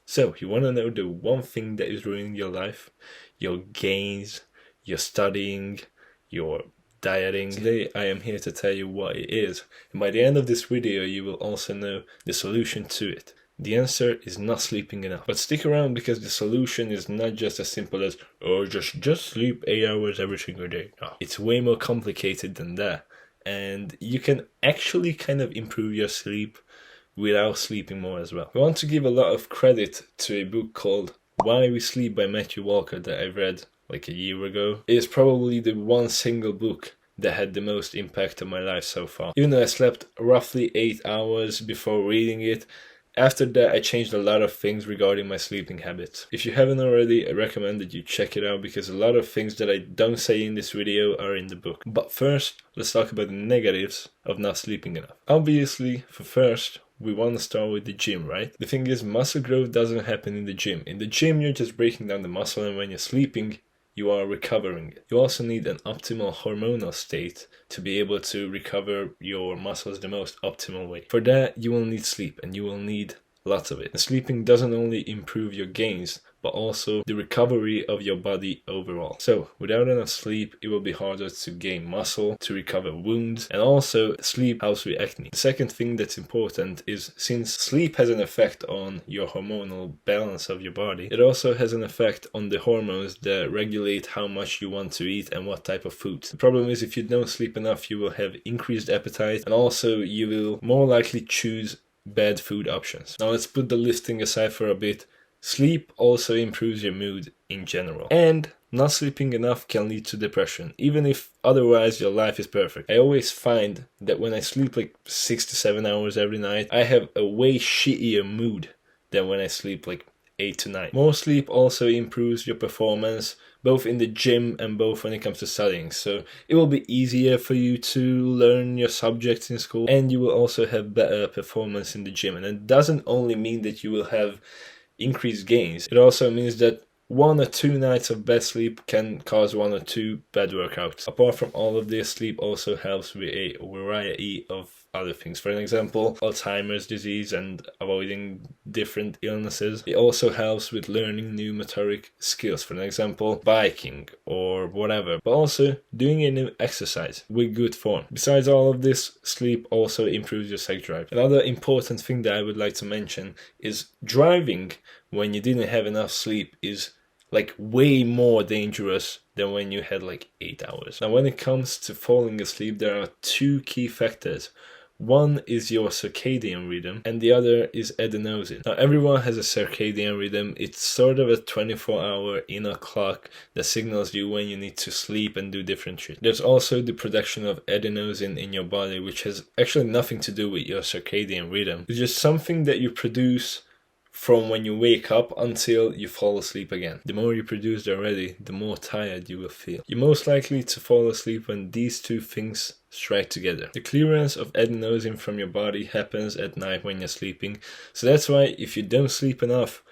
So, you want to know the one thing that is ruining your life? Your gains, your studying, your dieting. Today I am here to tell you what it is, and by the end of this video you will also know the solution to it. The answer is not sleeping enough. But stick around, because the solution is not just as simple as, oh, just sleep 8 hours every single day. No, it's way more complicated than that. And you can actually kind of improve your sleep without sleeping more as well. I want to give a lot of credit to a book called Why We Sleep by Matthew Walker that I read like a year ago. It is probably the one single book that had the most impact on my life so far. Even though I slept roughly 8 hours before reading it, after that I changed a lot of things regarding my sleeping habits. If you haven't already, I recommend that you check it out, because a lot of things that I don't say in this video are in the book. But first, let's talk about the negatives of not sleeping enough. Obviously, for first, we want to start with the gym, right? The thing is, muscle growth doesn't happen in the gym. In the gym, you're just breaking down the muscle, and when you're sleeping, you are recovering it. You also need an optimal hormonal state to be able to recover your muscles the most optimal way. For that, you will need sleep, and you will need lots of it. And sleeping doesn't only improve your gains, but also the recovery of your body overall. So without enough sleep, it will be harder to gain muscle, to recover wounds, and also sleep helps with acne. The second thing that's important is, since sleep has an effect on your hormonal balance of your body, it also has an effect on the hormones that regulate how much you want to eat and what type of food. The problem is, if you don't sleep enough, you will have increased appetite, and also you will more likely choose bad food options. Now let's put the lifting aside for a bit. Sleep also improves your mood in general. And not sleeping enough can lead to depression, even if otherwise your life is perfect. I always find that when I sleep like 6 to 7 hours every night, I have a way shittier mood than when I sleep like 8 to 9. More sleep also improves your performance, both in the gym and both when it comes to studying. So it will be easier for you to learn your subjects in school, and you will also have better performance in the gym. And it doesn't only mean that you will have increased gains, it also means that 1 or 2 nights of bad sleep can cause 1 or 2 bad workouts. Apart from all of this, sleep also helps with a variety of other things. For example, Alzheimer's disease and avoiding different illnesses. It also helps with learning new motoric skills, for example, biking or whatever, but also doing a new exercise with good form. Besides all of this, sleep also improves your sex drive. Another important thing that I would like to mention is driving when you didn't have enough sleep is like way more dangerous than when you had like 8 hours. Now, when it comes to falling asleep, there are 2 key factors. One is your circadian rhythm, and the other is adenosine. Now, everyone has a circadian rhythm. It's sort of a 24-hour inner clock that signals you when you need to sleep and do different shit. There's also the production of adenosine in your body, which has actually nothing to do with your circadian rhythm. It's just something that you produce from when you wake up until you fall asleep again. The more you produce already, the more tired you will feel. You're most likely to fall asleep when these 2 things strike together. The clearance of adenosine from your body happens at night when you're sleeping, so that's why if you don't sleep enough,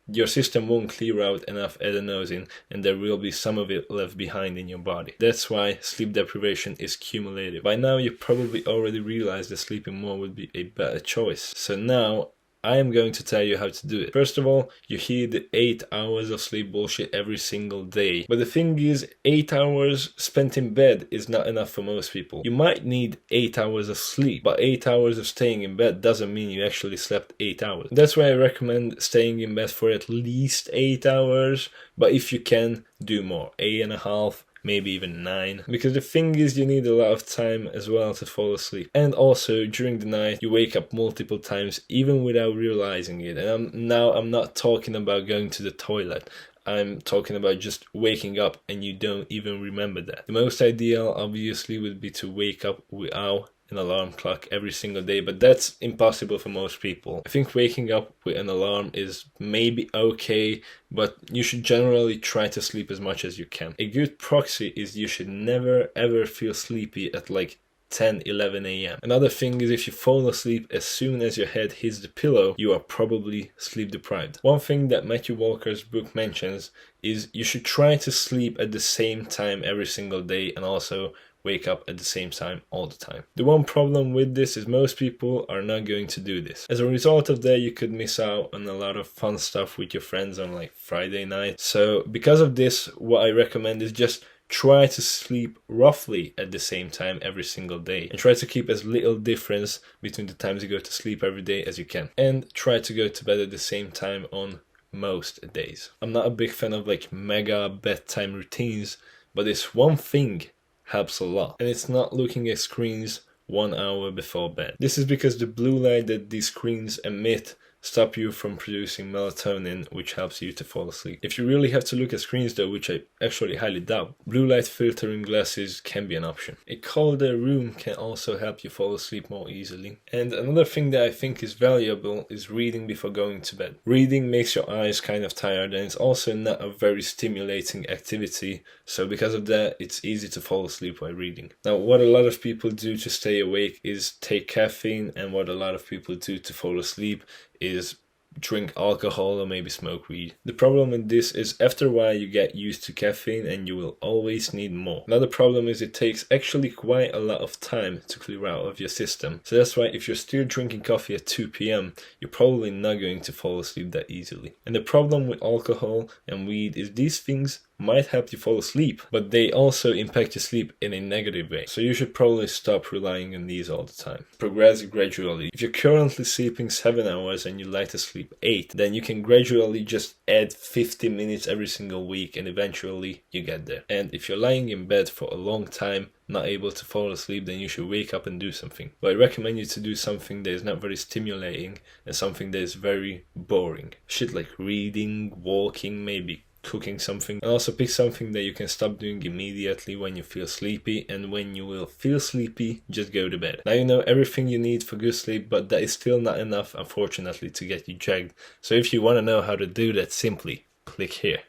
your system won't clear out enough adenosine, and there will be some of it left behind in your body. That's why sleep deprivation is cumulative. By now you probably already realized that sleeping more would be a better choice. So now I am going to tell you how to do it. First of all, you hear the 8 hours of sleep bullshit every single day. But the thing is, 8 hours spent in bed is not enough for most people. You might need 8 hours of sleep, but 8 hours of staying in bed doesn't mean you actually slept 8 hours. That's why I recommend staying in bed for at least 8 hours, but if you can, do more. 8.5, maybe even 9, because the thing is, you need a lot of time as well to fall asleep. And also during the night you wake up multiple times even without realizing it. And I'm not talking about going to the toilet. I'm talking about just waking up and you don't even remember that. The most ideal obviously would be to wake up without an alarm clock every single day, but that's impossible for most people. I think waking up with an alarm is maybe okay, but you should generally try to sleep as much as you can. A good proxy is you should never ever feel sleepy at like 10, 11 a.m. Another thing is, if you fall asleep as soon as your head hits the pillow, you are probably sleep deprived. One thing that Matthew Walker's book mentions is you should try to sleep at the same time every single day, and also wake up at the same time all the time. The one problem with this is most people are not going to do this. As a result of that, you could miss out on a lot of fun stuff with your friends on like Friday night. So because of this, what I recommend is just try to sleep roughly at the same time every single day, and try to keep as little difference between the times you go to sleep every day as you can, and try to go to bed at the same time on most days. I'm not a big fan of like mega bedtime routines, but this one thing helps a lot, and it's not looking at screens 1 hour before bed. This is because the blue light that these screens emit stop you from producing melatonin, which helps you to fall asleep. If you really have to look at screens though, which I actually highly doubt, blue light filtering glasses can be an option. A colder room can also help you fall asleep more easily. And another thing that I think is valuable is reading before going to bed. Reading makes your eyes kind of tired, and it's also not a very stimulating activity, so because of that, it's easy to fall asleep while reading. Now, what a lot of people do to stay awake is take caffeine, and what a lot of people do to fall asleep is drink alcohol or maybe smoke weed. The problem with this is after a while you get used to caffeine and you will always need more. Another problem is it takes actually quite a lot of time to clear out of your system. So that's why if you're still drinking coffee at 2 p.m, you're probably not going to fall asleep that easily. And the problem with alcohol and weed is these things might help you fall asleep, but they also impact your sleep in a negative way. So you should probably stop relying on these all the time. Progress gradually. If you're currently sleeping 7 hours and you like to sleep 8, then you can gradually just add 50 minutes every single week, and eventually you get there. And if you're lying in bed for a long time, not able to fall asleep, then you should wake up and do something. But I recommend you to do something that is not very stimulating and something that is very boring. Shit like reading, walking, maybe cooking something, and also pick something that you can stop doing immediately when you feel sleepy, and when you will feel sleepy, just go to bed. Now you know everything you need for good sleep, but that is still not enough, unfortunately, to get you jagged. So if you want to know how to do that, simply click here.